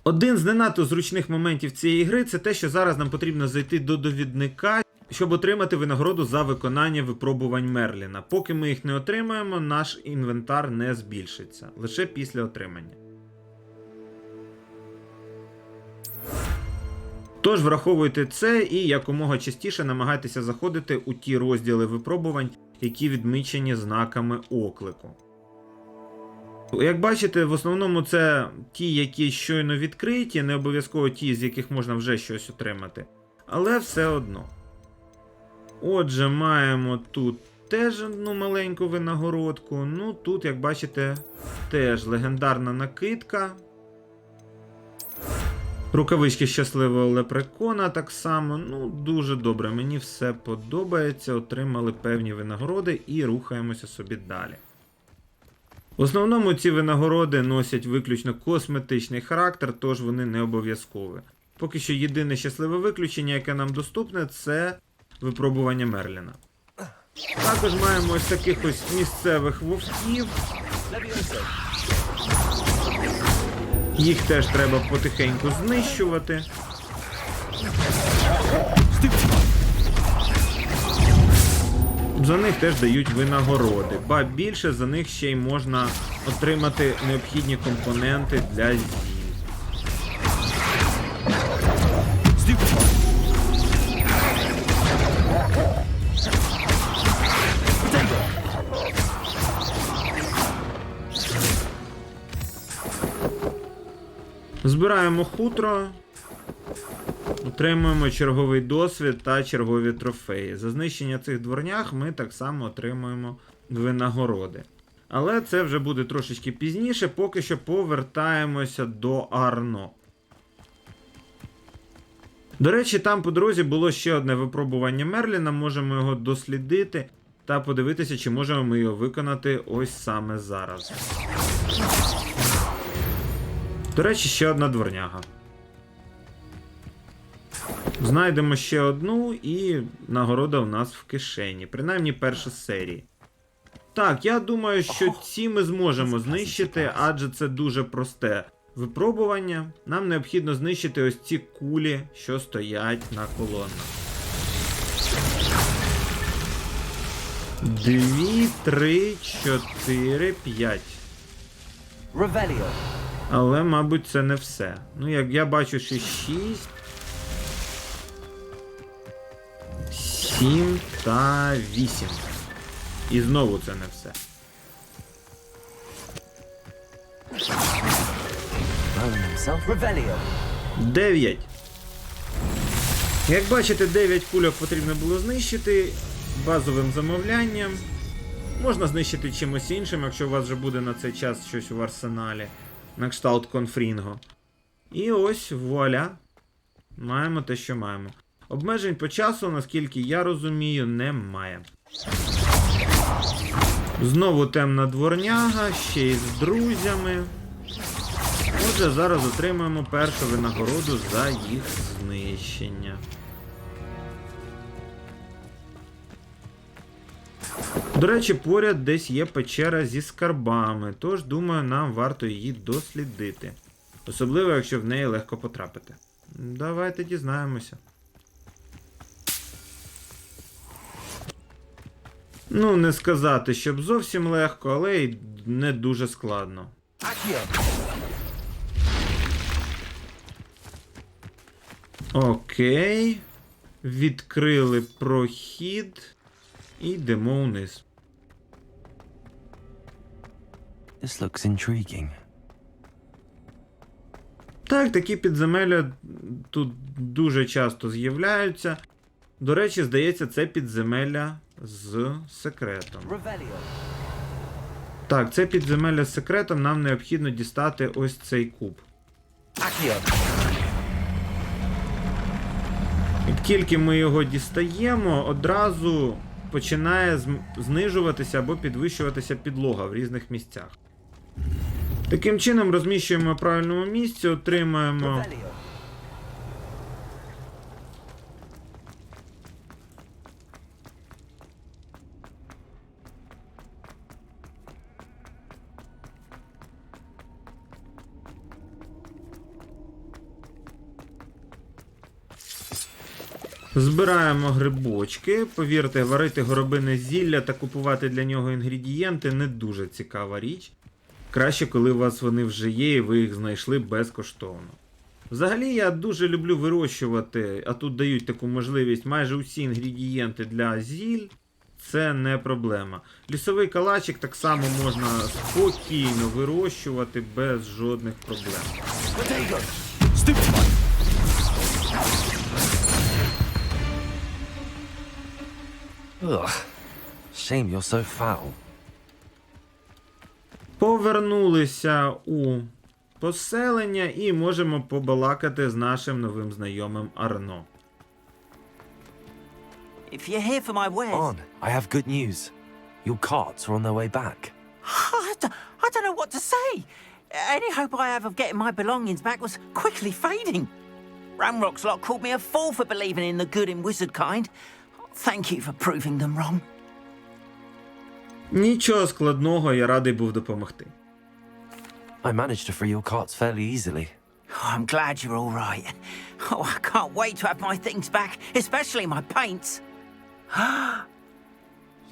Один з не надто зручних моментів цієї гри – це те, що зараз нам потрібно зайти до довідника, щоб отримати винагороду за виконання випробувань Мерліна. Поки ми їх не отримаємо, наш інвентар не збільшиться. Лише після отримання. Тож враховуйте це і якомога частіше намагайтеся заходити у ті розділи випробувань, які відмічені знаками оклику. Як бачите, в основному це ті, які щойно відкриті, не обов'язково ті, з яких можна вже щось отримати. Але все одно. Отже, маємо тут теж одну маленьку винагородку. Ну, тут, як бачите, теж легендарна накидка. Рукавички щасливого лепрекона так само. Ну, дуже добре, мені все подобається. Отримали певні винагороди і рухаємося собі далі. В основному ці винагороди носять виключно косметичний характер, тож вони не обов'язкові. Поки що єдине щасливе виключення, яке нам доступне, це випробування Мерліна. Також маємо ось таких ось місцевих вовків. Їх теж треба потихеньку знищувати. За них теж дають винагороди, ба більше за них ще й можна отримати необхідні компоненти для зіль. Збираємо хутро. Отримуємо черговий досвід та чергові трофеї. За знищення цих дворнях ми так само отримуємо винагороди. Але це вже буде трошечки пізніше, поки що повертаємося до Арно. До речі, там по дорозі було ще одне випробування Мерліна, можемо його дослідити та подивитися, чи можемо ми його виконати ось саме зараз. До речі, ще одна дворняга. Знайдемо ще одну і нагорода у нас в кишені, принаймні перша з серії. Так, я думаю, що ці ми зможемо знищити, адже це дуже просте випробування. Нам необхідно знищити ось ці кулі, що стоять на колонах. 2, 3, 4, 5. Але, мабуть, це не все. Ну, як я бачу, ще 6, 7 та 8. І знову це не все. 9. Як бачите, 9 кульок потрібно було знищити базовим замовлянням. Можна знищити чимось іншим, якщо у вас вже буде на цей час щось в арсеналі. На кшталт конфрінго. І ось, вуаля. Маємо те, що маємо. Обмежень по часу, наскільки я розумію, немає. Знову темна дворняга, ще й з друзями. Отже, зараз отримаємо першу винагороду за їх знищення. До речі, поряд десь є печера зі скарбами, тож, думаю, нам варто її дослідити. Особливо, якщо в неї легко потрапити. Давайте дізнаємося. Ну, не сказати, щоб зовсім легко, але й не дуже складно. Окей. Відкрили прохід. І йдемо вниз. This looks intriguing. Так, такі підземелля тут дуже часто з'являються. До речі, здається, це підземелля з секретом. Так, це підземелля з секретом, нам необхідно дістати ось цей куб. Як тільки ми його дістаємо, одразу починає знижуватися або підвищуватися підлога в різних місцях. Таким чином розміщуємо в правильному місці, отримаємо збираємо грибочки. Повірте, варити горобине зілля та купувати для нього інгредієнти не дуже цікава річ. Краще, коли у вас вони вже є і ви їх знайшли безкоштовно. Взагалі, я дуже люблю вирощувати, а тут дають таку можливість, майже усі інгредієнти для зіль. Це не проблема. Лісовий калачик так само можна спокійно вирощувати без жодних проблем. Ugh. Shame you're so foul. Повернулися у поселення і можемо побалакати з нашим новим знайомим Арно. If you're here for my wares... On, I have good news. Your carts are on their way back. I don't know what to say. Any hope I have of getting my belongings back was quickly fading. Ramrock's lot called me a fool for believing in the good in wizard kind. Thank you for proving them wrong. Нічого складного, я радий був допомогти. I managed to free your carts fairly easily. Oh, I'm glad you're all right. Oh, I can't wait to have my things back, especially my paints.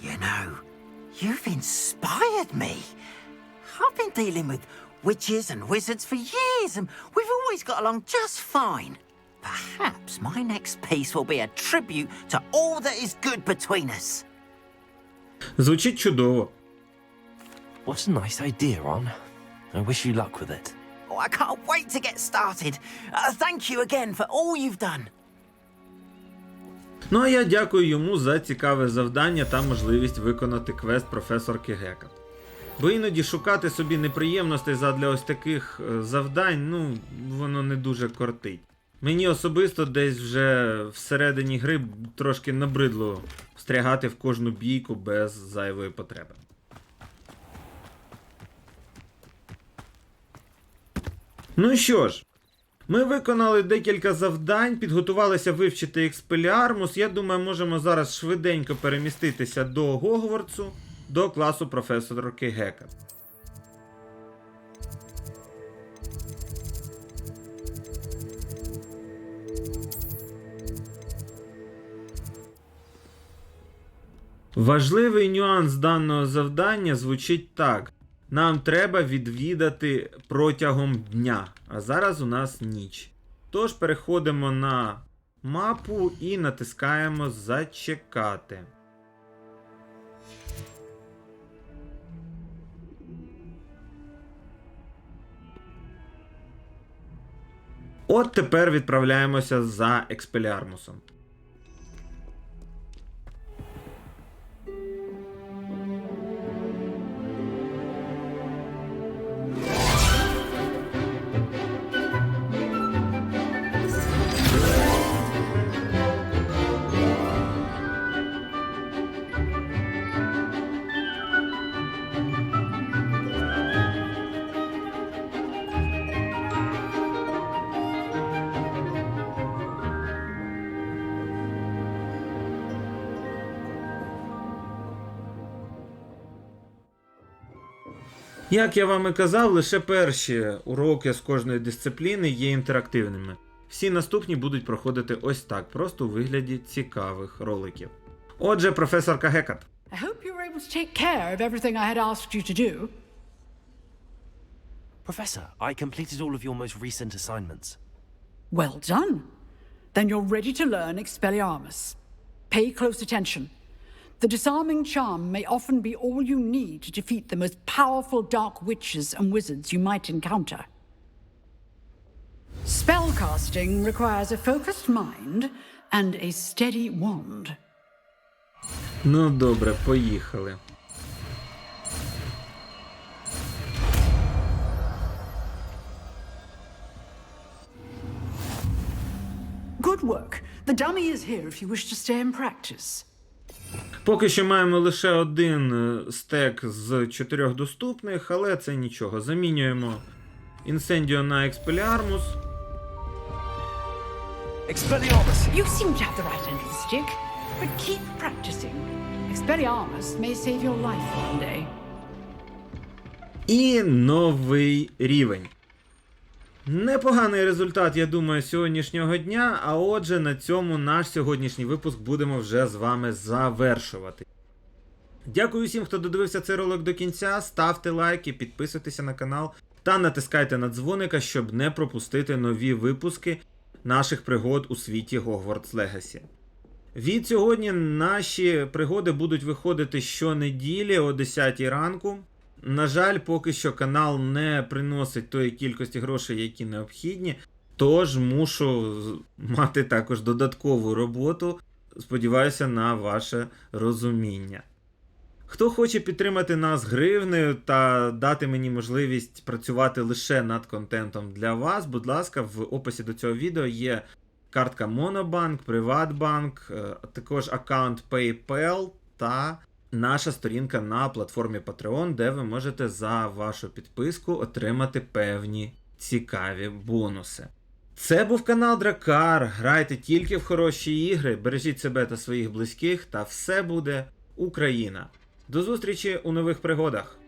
You know, you've inspired me. I've been dealing with witches and wizards for years, and we've always got along just fine. Perhaps my next piece will be a tribute to all that is good between us. Звучить чудово. What a nice idea, Ron. I wish you luck with it. Oh, I can't wait to get started. Thank you again for all you've done. Ну а я дякую йому за цікаве завдання та можливість виконати квест професорки Гекат. Бо іноді шукати собі неприємностей задля ось таких завдань, ну, воно не дуже кортить. Мені особисто десь вже всередині гри трошки набридло встрягати в кожну бійку без зайвої потреби. Ну що ж, ми виконали декілька завдань, підготувалися вивчити Експеліармус. Я думаю, можемо зараз швиденько переміститися до Гогвартсу, до класу професорки Гекат. Важливий нюанс даного завдання звучить так. Нам треба відвідати протягом дня, а зараз у нас ніч. Тож переходимо на мапу і натискаємо «Зачекати». От тепер відправляємося за Експеліармусом. Як я вам і казав, лише перші уроки з кожної дисципліни є інтерактивними. Всі наступні будуть проходити ось так, просто у вигляді цікавих роликів. Отже, професорка Гекат. I hope you were able to take care of everything I had asked you to do. Professor, I completed all of your most recent assignments. Well done. Then you're ready to learn Expelliarmus. Pay close attention. The disarming charm may often be all you need to defeat the most powerful dark witches and wizards you might encounter. Spellcasting requires a focused mind and a steady wand. Ну добре, поїхали. Good work. The dummy is here if you wish to stay and practice. Поки що маємо лише один стек з 4 доступних, але це нічого. Замінюємо інсендіо на Експеліармус. Expelliarmus! You seem to have the right end of the stick, but keep practicing. Expelliarmus may save your life one day. І новий рівень. Непоганий результат, я думаю, сьогоднішнього дня, а отже, на цьому наш сьогоднішній випуск будемо вже з вами завершувати. Дякую всім, хто додивився цей ролик до кінця, ставте лайки, підписуйтеся на канал та натискайте на дзвоника, щоб не пропустити нові випуски наших пригод у світі Hogwarts Legacy. Від сьогодні наші пригоди будуть виходити щонеділі о 10 ранку. На жаль, поки що канал не приносить тої кількості грошей, які необхідні, тож мушу мати також додаткову роботу. Сподіваюся на ваше розуміння. Хто хоче підтримати нас гривнею та дати мені можливість працювати лише над контентом для вас, будь ласка, в описі до цього відео є картка Монобанк, Приватбанк, також аккаунт PayPal та наша сторінка на платформі Patreon, де ви можете за вашу підписку отримати певні цікаві бонуси. Це був канал Drakkar. Грайте тільки в хороші ігри, бережіть себе та своїх близьких, та все буде Україна. До зустрічі у нових пригодах!